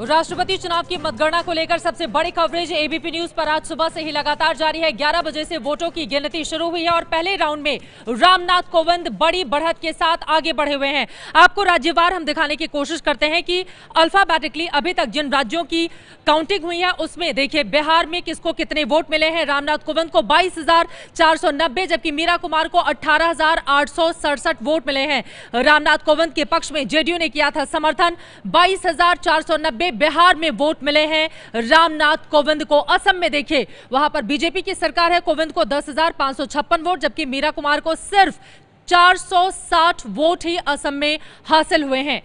राष्ट्रपति चुनाव की मतगणना को लेकर सबसे बड़ी कवरेज एबीपी न्यूज पर आज सुबह से ही लगातार जारी है। 11 बजे से वोटों की गिनती शुरू हुई है और पहले राउंड में रामनाथ कोविंद बड़ी बढ़त के साथ आगे बढ़े हुए हैं। आपको राज्यवार हम दिखाने की कोशिश करते हैं कि अल्फाबेटिकली अभी तक जिन राज्यों की काउंटिंग हुई है उसमें देखिए बिहार में किसको कितने वोट मिले हैं। रामनाथ कोविंद को 22,490 जबकि मीरा कुमार को 18,867 वोट मिले हैं। रामनाथ कोविंद के पक्ष में जेडीयू ने किया था समर्थन। 22,490 बिहार में वोट मिले हैं रामनाथ कोविंद को। असम में देखिए वहां पर बीजेपी की सरकार है। कोविंद को 10,556 वोट जबकि मीरा कुमार को सिर्फ 460 वोट ही असम में हासिल हुए हैं।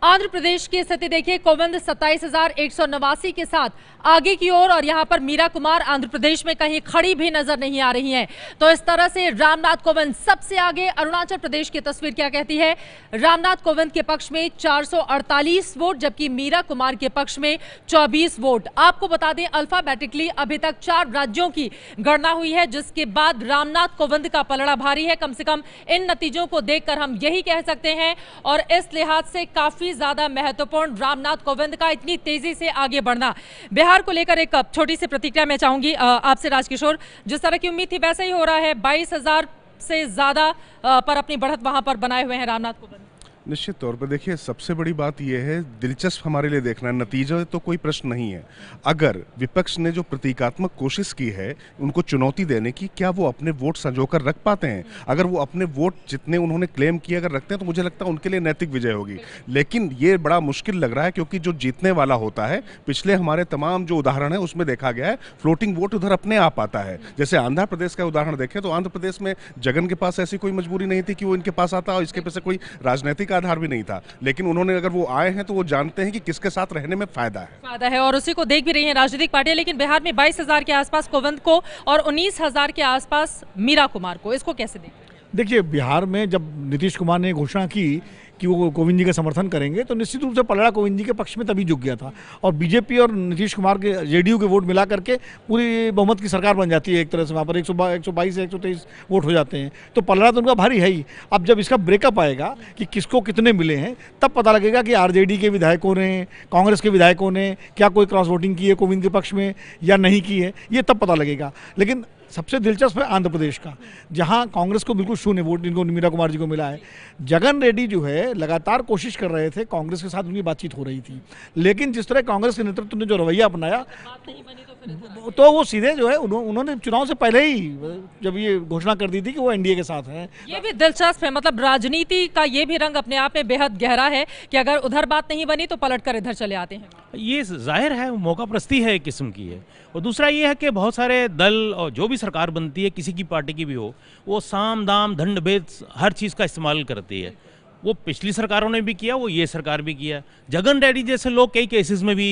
आंध्र प्रदेश की स्थिति देखिए, कोविंद 27,189 के साथ आगे की ओर और यहां पर मीरा कुमार आंध्र प्रदेश में कहीं खड़ी भी नजर नहीं आ रही हैं। तो इस तरह से रामनाथ कोविंद सबसे आगे। अरुणाचल प्रदेश की तस्वीर क्या कहती है? रामनाथ कोविंद के पक्ष में 448 वोट जबकि मीरा कुमार के पक्ष में 24 वोट। आपको बता दें अल्फाबेटिकली अभी तक 4 राज्यों की गणना हुई है जिसके बाद रामनाथ कोविंद का पलड़ा भारी है। कम से कम इन नतीजों को देखकर हम यही कह सकते हैं और इस लिहाज से काफी ज्यादा महत्वपूर्ण रामनाथ कोविंद का इतनी तेजी से आगे बढ़ना। बिहार को लेकर एक छोटी सी प्रतिक्रिया मैं चाहूंगी आपसे राजकिशोर। जिस तरह की उम्मीद थी वैसा ही हो रहा है। 22,000 से ज्यादा पर अपनी बढ़त वहां पर बनाए हुए हैं रामनाथ कोविंद। निश्चित तौर पर देखिए, सबसे बड़ी बात यह है, दिलचस्प हमारे लिए देखना है, नतीजा तो कोई प्रश्न नहीं है। अगर विपक्ष ने जो प्रतीकात्मक कोशिश की है उनको चुनौती देने की, क्या वो अपने वोट संजोकर रख पाते हैं? अगर वो अपने वोट जितने उन्होंने क्लेम किए अगर रखते हैं तो मुझे लगता है उनके लिए नैतिक विजय होगी। लेकिन ये बड़ा मुश्किल लग रहा है क्योंकि जो जीतने वाला होता है, पिछले हमारे तमाम जो उदाहरण है उसमें देखा गया है फ्लोटिंग वोट उधर अपने आप आता है। जैसे आंध्र प्रदेश का उदाहरण देखें तो आंध्र प्रदेश में जगन के पास ऐसी कोई मजबूरी नहीं थी कि वो इनके पास आता और इसके पीछे कोई राजनीतिक आधार भी नहीं था। लेकिन उन्होंने अगर वो आए हैं तो वो जानते हैं कि किसके साथ रहने में फायदा है और उसी को देख भी रही हैं राजनीतिक पार्टियां। लेकिन बिहार में 22,000 के आसपास कोविंद को और 19,000 के आसपास मीरा कुमार को, इसको कैसे देखिए बिहार में जब नीतीश कुमार ने घोषणा की कि वो कोविंद जी का समर्थन करेंगे तो निश्चित रूप से पलड़ा कोविंद जी के पक्ष में तभी झुक गया था और बीजेपी और नीतीश कुमार के जेडीयू के वोट मिला करके पूरी बहुमत की सरकार बन जाती है। एक तरह से वहाँ पर 122 से 123 वोट हो जाते हैं तो पलड़ा तो उनका भारी है ही। अब जब इसका ब्रेकअप आएगा कि किसको कितने मिले हैं तब पता लगेगा कि आरजेडी के विधायकों ने, कांग्रेस के विधायकों ने क्या कोई क्रॉस वोटिंग की है कोविंद के पक्ष में या नहीं की है, ये तब पता लगेगा। लेकिन सबसे दिलचस्प है आंध्र प्रदेश का, जहां कांग्रेस को बिल्कुल शून्य वोट इनको मीरा कुमार जी को मिला है। जगन रेड्डी जो है लगातार कोशिश कर रहे थे, कांग्रेस के साथ उनकी बातचीत हो रही थी, लेकिन जिस तरह कांग्रेस के नेतृत्व ने जो रवैया अपनाया तो वो सीधे जो है उन्होंने चुनाव से पहले ही जब ये घोषणा कर दी थी कि वो एनडीए के साथ हैं। ये भी दिलचस्प है, मतलब राजनीति का ये भी रंग अपने आप में बेहद गहरा है कि अगर उधर बात नहीं बनी तो पलटकर इधर चले आते हैं। ये जाहिर है मौका प्रस्ती है एक किस्म की है। और दूसरा ये है कि बहुत सारे दल और जो भी सरकार बनती है किसी की पार्टी की भी हो, वो साम दाम दंड भेद हर चीज़ का इस्तेमाल करती है। वो पिछली सरकारों ने भी किया, वो ये सरकार भी किया। जगन रेड्डी जैसे लोग कई केसेस में भी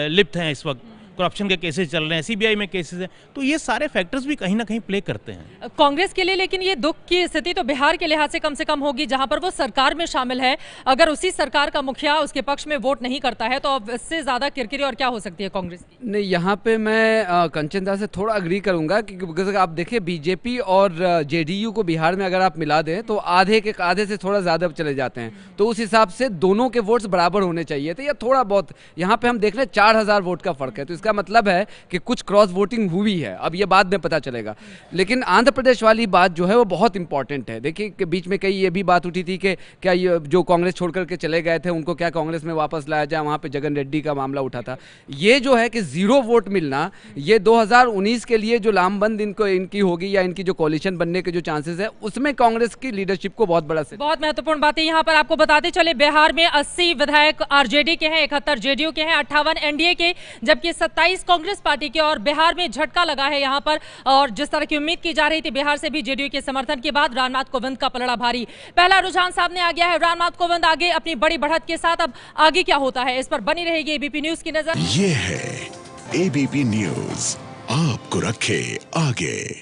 लिप्त हैं, इस वक्त करप्शन के केसेस चल रहे हैं, सीबीआई में केसेस हैं, तो ये सारे फैक्टर्स भी कहीं ना कहीं प्ले करते हैं कांग्रेस के लिए। लेकिन ये दुख की स्थिति तो बिहार के लिहाज से कम होगी जहां पर वो सरकार में शामिल है। अगर उसी सरकार का मुखिया उसके पक्ष में वोट नहीं करता है तो अब इससे ज्यादा किरकिरी और क्या हो सकती है कांग्रेस की? नहीं, यहाँ पे मैं कंचन दा से थोड़ा अग्री करूंगा क्योंकि आप देखिए बीजेपी और जेडीयू को बिहार में अगर आप मिला दें तो आधे से थोड़ा ज्यादा चले जाते हैं, तो उस हिसाब से दोनों के वोट्स बराबर होने चाहिए थे या थोड़ा बहुत। यहाँ पे हम देख रहे हैं 4,000 वोट का फर्क है, तो इसका मतलब है कि कुछ क्रॉस वोटिंग हुई है। अब ये बाद में पता चलेगा। लेकिन आंध्र प्रदेश वाली बात जो है वो बहुत इंपॉर्टेंट है। देखिए कि बीच में कई ये भी बात उठी थी कि क्या ये जो कांग्रेस छोड़ करके चले गए थे उनको क्या कांग्रेस में वापस लाया जाए, वहां पे जगन रेड्डी का मामला उठा था। ये जो है कि 0 वोट मिलना, ये 2019 के लिए जो लामबंद इनकी होगी या इनकी जो कोalition बनने के जो चांसेस है उसमें कांग्रेस की लीडरशिप को बहुत बड़ा से बहुत महत्वपूर्ण बात है। यहाँ पर आपको बताते चले बिहार में 80 विधायक आरजेडी के हैं, 71 जेडीयू के हैं, 58 एनडीए के, जबकि 27 कांग्रेस पार्टी के। और बिहार में झटका लगा है यहाँ पर और जिस तरह की उम्मीद की जा रही थी बिहार से भी जेडीयू के समर्थन के बाद रामनाथ कोविंद का पलड़ा भारी। पहला रुझान सामने आ गया है, रामनाथ कोविंद आगे अपनी बड़ी बढ़त के साथ। अब आगे क्या होता है इस पर बनी रहेगी एबीपी न्यूज की नजर। ये है एबीपी न्यूज, आपको रखे आगे।